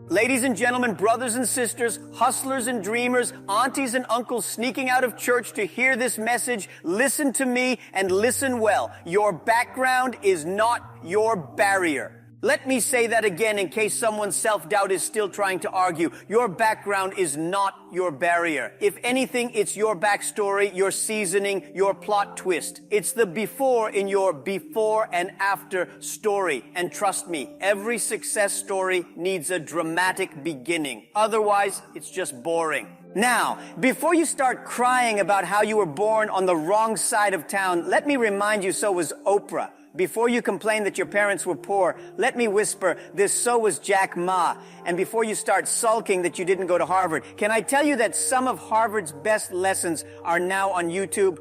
Ladies and gentlemen, brothers and sisters, hustlers and dreamers, aunties and uncles sneaking out of church to hear this message, listen to me and listen well. Your background is not your barrier. Let me say that again in case someone's self-doubt is still trying to argue. Your background is not your barrier. If anything, it's your backstory, your seasoning, your plot twist. It's the before in your before and after story. And trust me, every success story needs a dramatic beginning. Otherwise, it's just boring. Now, before you start crying about how you were born on the wrong side of town, let me remind you so was Oprah. Before you complain that your parents were poor, let me whisper, this so was Jack Ma. And before you start sulking that you didn't go to Harvard, can I tell you that some of Harvard's best lessons are now on YouTube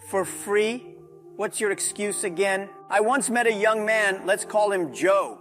for free? What's your excuse again? I once met a young man, let's call him Joe.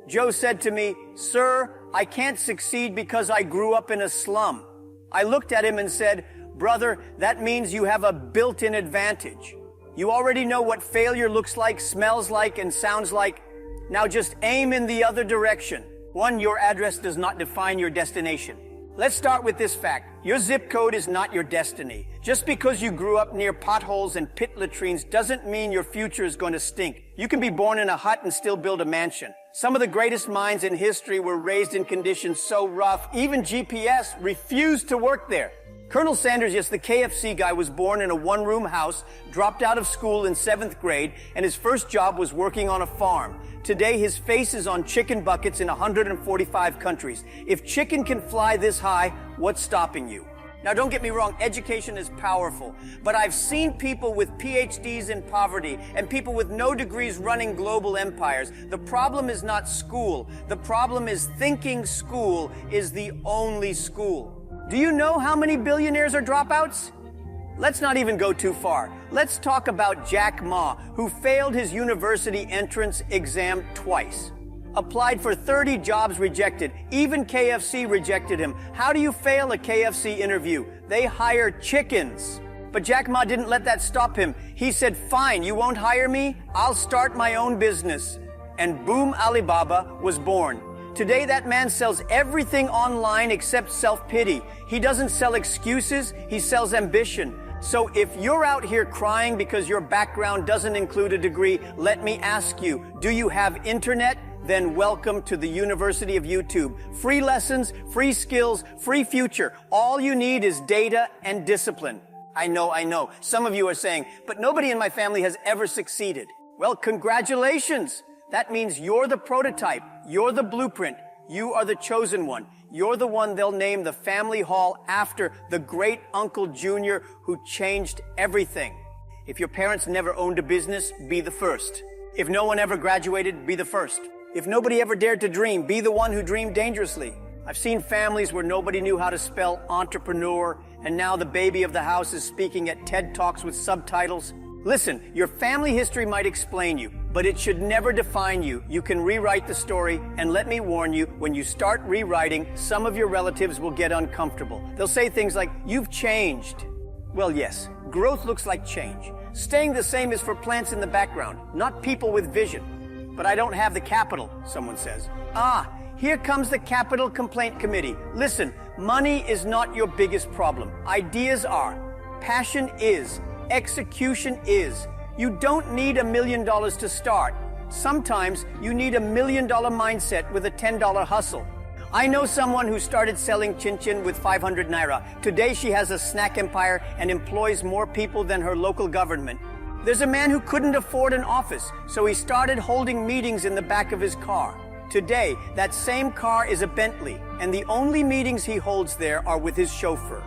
Joe said to me, "Sir, I can't succeed because I grew up in a slum." I looked at him and said, "Brother, that means you have a built-in advantage. You already know what failure looks like, smells like, and sounds like. Now just aim in the other direction." One, your address does not define your destination. Let's start with this fact. Your zip code is not your destiny. Just because you grew up near potholes and pit latrines doesn't mean your future is going to stink. You can be born in a hut and still build a mansion. Some of the greatest minds in history were raised in conditions so rough, even GPS refused to work there. Colonel Sanders, yes, the KFC guy, was born in a one-room house, dropped out of school in 7th grade, and his first job was working on a farm. Today, his face is on chicken buckets in 145 countries. If chicken can fly this high, what's stopping you? Now, don't get me wrong, education is powerful, but I've seen people with PhDs in poverty and people with no degrees running global empires. The problem is not school. The problem is thinking school is the only school. Do you know how many billionaires are dropouts? Let's not even go too far. Let's talk about Jack Ma, who failed his university entrance exam twice. Applied for 30 jobs, rejected. Even KFC rejected him. How do you fail a KFC interview? They hire chickens. But Jack Ma didn't let that stop him. He said, "Fine, you won't hire me? I'll start my own business." And boom, Alibaba was born. Today, that man sells everything online except self-pity. He doesn't sell excuses, he sells ambition. So if you're out here crying because your background doesn't include a degree, let me ask you, do you have internet? Then welcome to the University of YouTube. Free lessons, free skills, free future. All you need is data and discipline. I know. Some of you are saying, but nobody in my family has ever succeeded. Well, congratulations. That means you're the prototype. You're the blueprint. You are the chosen one. You're the one they'll name the family hall after, the great Uncle Junior who changed everything. If your parents never owned a business, be the first. If no one ever graduated, be the first. If nobody ever dared to dream, be the one who dreamed dangerously. I've seen families where nobody knew how to spell entrepreneur, and now the baby of the house is speaking at TED Talks with subtitles. Listen, your family history might explain you, but it should never define you. You can rewrite the story, and let me warn you, when you start rewriting, some of your relatives will get uncomfortable. They'll say things like, "You've changed." Well, yes, growth looks like change. Staying the same is for plants in the background, not people with vision. But I don't have the capital, someone says. Here comes the Capital Complaint Committee. Listen, money is not your biggest problem. Ideas are. Passion is. Execution is. You don't need $1 million to start. Sometimes you need $1 million mindset with a $10 hustle. I know someone who started selling chin-chin with 500 naira. Today she has a snack empire and employs more people than her local government. There's a man who couldn't afford an office, so he started holding meetings in the back of his car. Today, that same car is a Bentley, and the only meetings he holds there are with his chauffeur.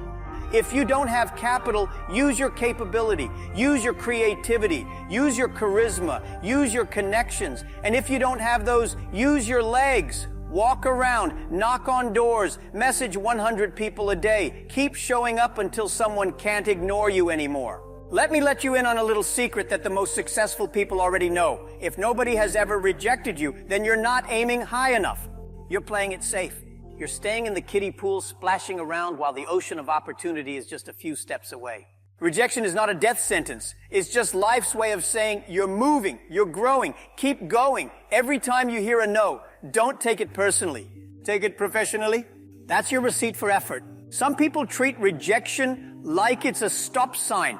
If you don't have capital, use your capability, use your creativity, use your charisma, use your connections. And if you don't have those, use your legs. Walk around, knock on doors, message 100 people a day. Keep showing up until someone can't ignore you anymore. Let me let you in on a little secret that the most successful people already know. If nobody has ever rejected you, then you're not aiming high enough. You're playing it safe. You're staying in the kiddie pool, splashing around while the ocean of opportunity is just a few steps away. Rejection is not a death sentence. It's just life's way of saying you're moving, you're growing, keep going. Every time you hear a no, don't take it personally. Take it professionally. That's your receipt for effort. Some people treat rejection like it's a stop sign.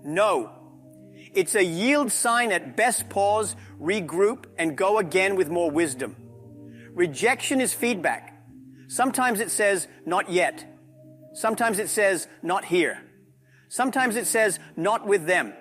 No. It's a yield sign at best. Pause, regroup, and go again with more wisdom. Rejection is feedback. Sometimes it says, not yet. Sometimes it says, not here. Sometimes it says, not with them.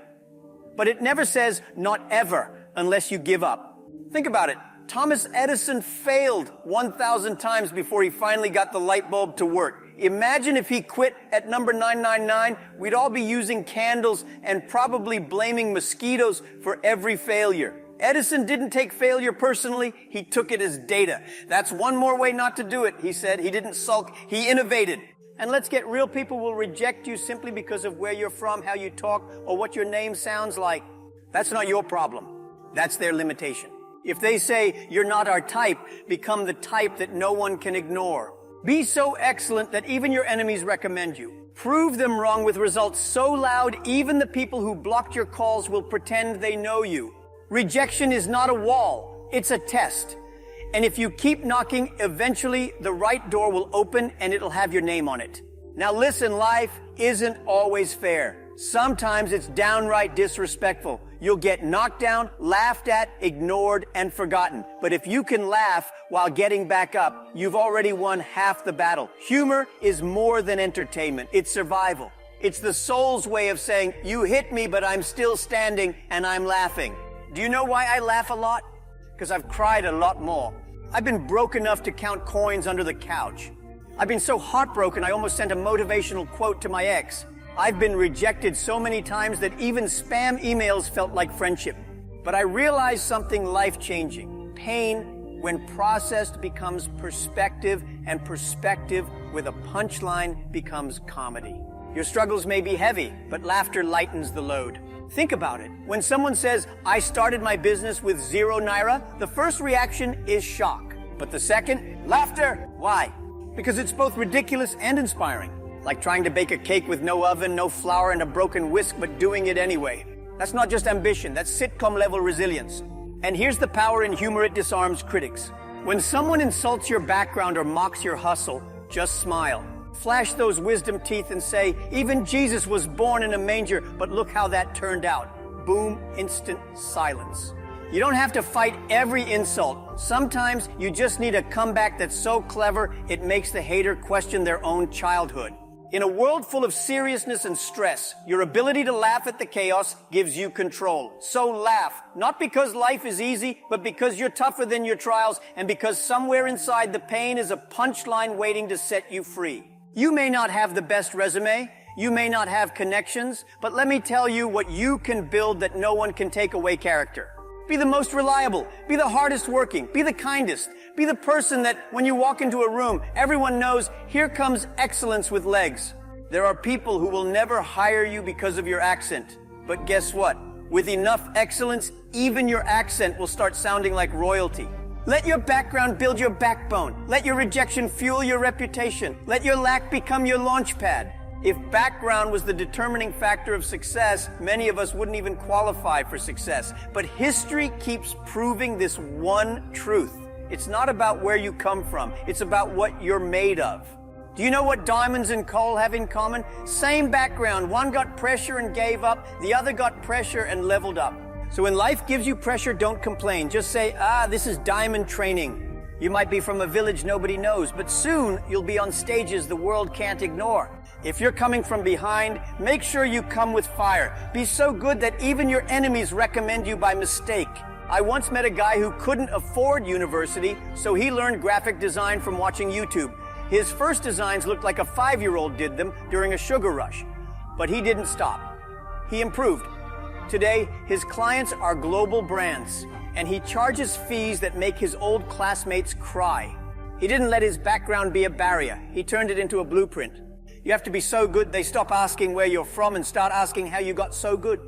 But it never says, not ever, unless you give up. Think about it. Thomas Edison failed 1,000 times before he finally got the light bulb to work. Imagine if he quit at number 999, we'd all be using candles and probably blaming mosquitoes for every failure. Edison didn't take failure personally, he took it as data. That's one more way not to do it, he said. He didn't sulk, he innovated. And let's get real, people will reject you simply because of where you're from, how you talk, or what your name sounds like. That's not your problem. That's their limitation. If they say, you're not our type, become the type that no one can ignore. Be so excellent that even your enemies recommend you. Prove them wrong with results so loud, even the people who blocked your calls will pretend they know you. Rejection is not a wall, it's a test. And if you keep knocking, eventually the right door will open and it'll have your name on it. Now listen, life isn't always fair. Sometimes it's downright disrespectful. You'll get knocked down, laughed at, ignored, and forgotten. But if you can laugh while getting back up, you've already won half the battle. Humor is more than entertainment. It's survival. It's the soul's way of saying, you hit me, but I'm still standing and I'm laughing. Do you know why I laugh a lot? Because I've cried a lot more. I've been broke enough to count coins under the couch. I've been so heartbroken I almost sent a motivational quote to my ex. I've been rejected so many times that even spam emails felt like friendship. But I realized something life-changing. Pain, when processed, becomes perspective, and perspective with a punchline becomes comedy. Your struggles may be heavy, but laughter lightens the load. Think about it. When someone says, I started my business with 0 naira, the first reaction is shock. But the second, laughter. Why? Because it's both ridiculous and inspiring. Like trying to bake a cake with no oven, no flour, and a broken whisk, but doing it anyway. That's not just ambition, that's sitcom-level resilience. And here's the power in humor, it disarms critics. When someone insults your background or mocks your hustle, just smile. Flash those wisdom teeth and say, even Jesus was born in a manger, but look how that turned out. Boom, instant silence. You don't have to fight every insult. Sometimes you just need a comeback that's so clever, it makes the hater question their own childhood. In a world full of seriousness and stress, your ability to laugh at the chaos gives you control. So laugh, not because life is easy, but because you're tougher than your trials, and because somewhere inside the pain is a punchline waiting to set you free. You may not have the best resume, you may not have connections, but let me tell you what you can build that no one can take away: character. Be the most reliable, be the hardest working, be the kindest, be the person that when you walk into a room, everyone knows, here comes excellence with legs. There are people who will never hire you because of your accent. But guess what? With enough excellence, even your accent will start sounding like royalty. Let your background build your backbone. Let your rejection fuel your reputation. Let your lack become your launch pad. If background was the determining factor of success, many of us wouldn't even qualify for success. But history keeps proving this one truth. It's not about where you come from. It's about what you're made of. Do you know what diamonds and coal have in common? Same background. One got pressure and gave up. The other got pressure and leveled up. So when life gives you pressure, don't complain. Just say, this is diamond training. You might be from a village nobody knows, but soon you'll be on stages the world can't ignore. If you're coming from behind, make sure you come with fire. Be so good that even your enemies recommend you by mistake. I once met a guy who couldn't afford university, so he learned graphic design from watching YouTube. His first designs looked like a 5-year-old did them during a sugar rush. But he didn't stop. He improved. Today, his clients are global brands, and he charges fees that make his old classmates cry. He didn't let his background be a barrier. He turned it into a blueprint. You have to be so good they stop asking where you're from and start asking how you got so good.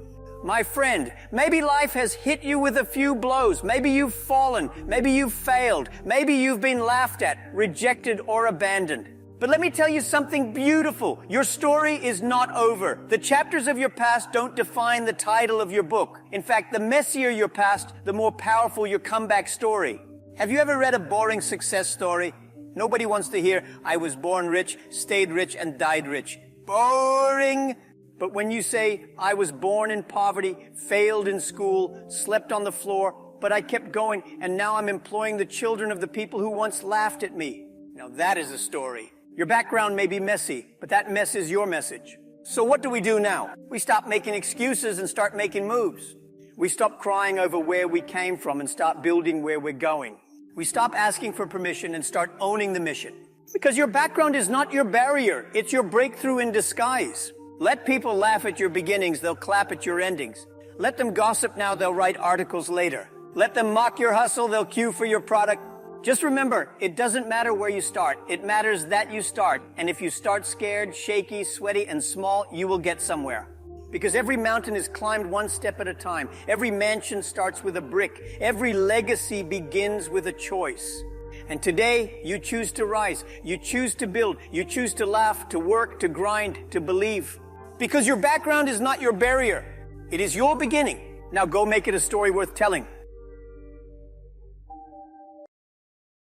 My friend, maybe life has hit you with a few blows. Maybe you've fallen. Maybe you've failed. Maybe you've been laughed at, rejected, or abandoned. But let me tell you something beautiful. Your story is not over. The chapters of your past don't define the title of your book. In fact, the messier your past, the more powerful your comeback story. Have you ever read a boring success story? Nobody wants to hear, I was born rich, stayed rich, and died rich. Boring. But when you say, I was born in poverty, failed in school, slept on the floor, but I kept going, and now I'm employing the children of the people who once laughed at me. Now that is a story. Your background may be messy, but that mess is your message. So what do we do now? We stop making excuses and start making moves. We stop crying over where we came from and start building where we're going. We stop asking for permission and start owning the mission. Because your background is not your barrier. It's your breakthrough in disguise. Let people laugh at your beginnings. They'll clap at your endings. Let them gossip now. They'll write articles later. Let them mock your hustle. They'll queue for your product. Just remember, it doesn't matter where you start. It matters that you start. And if you start scared, shaky, sweaty, and small, you will get somewhere. Because every mountain is climbed one step at a time. Every mansion starts with a brick. Every legacy begins with a choice. And today, you choose to rise. You choose to build. You choose to laugh, to work, to grind, to believe. Because your background is not your barrier. It is your beginning. Now go make it a story worth telling.